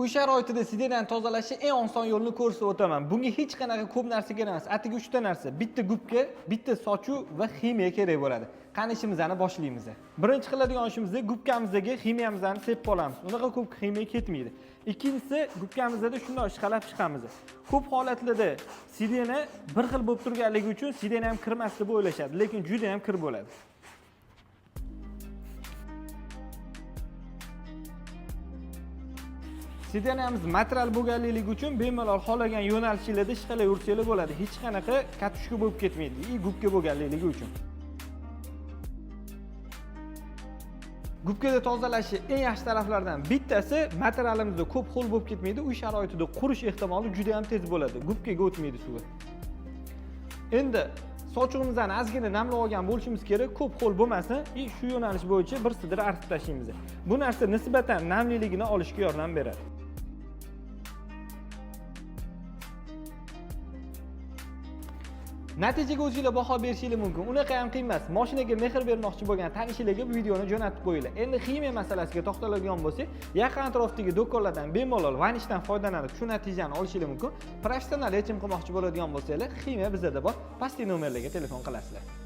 Uy sharoitida sidenani tozalashni eng oson yo'lini ko'rsatib o'taman. Bunga hech qanaqa ko'p narsa kerak emas. Atigi 3 ta narsa. Bitta gubka, bitta sochuv va ximiya kerak bo'ladi. Qani ishimizni boshlaymiz. Birinchi qiladigan ishimiz gubkamizdagi ximiyamizni sepib olamiz. Unaqa ko'p ximiya ketmaydi. Ikkinchisi gubkamizda shunday ishqalab chiqamiz. Ko'p holatlarda sidena bir xil bo'lib turganligi uchun sidena ham kirmas deb o'ylashadi, lekin juda ham kir bo'ladi. Sidenamiz material bo'lganligi uchun bemalol xohlagan yo'nalishlarda ishqalay yursanglar bo'ladi. Hech qanaqa katushka bo'lib ketmaydi, gubka bo'lganligi uchun. Gubkada tozalashni eng yaxshi taraflardan bittasi materialimizda ko'p ho'l bo'lib ketmaydi. Uy sharoitida qurish ehtimoli juda ham tez bo'ladi. Gubkaga o'tmaydi suvi. Endi sochug'imizni ozgina namlab olgan bo'lishimiz kerak, ko'p ho'l bo'lmasin. Shu yo'nalish bo'yicha bir sidra artib tashlaymiz. Bu narsa nisbatan namliligini olishga yordam beradi. Natijaga o'zingizlar baho berishingiz mumkin. Unaqa ham qiyin emas. Mashinaga mehr bermoqchi bo'lgan tanishlarga bu videoni jo'natib qo'yinglar. Endi ximiya masalasiga to'xtaladigan bo'lsak, yaqin atrofdagi do'konlardan bemalol vanishdan foydalanib shu natijani olishingiz mumkin. Professional yechim qilmoqchi bo'ladigan bo'lsanglar, ximiya bizda bor. Pastki nomerlarga telefon qilasizlar.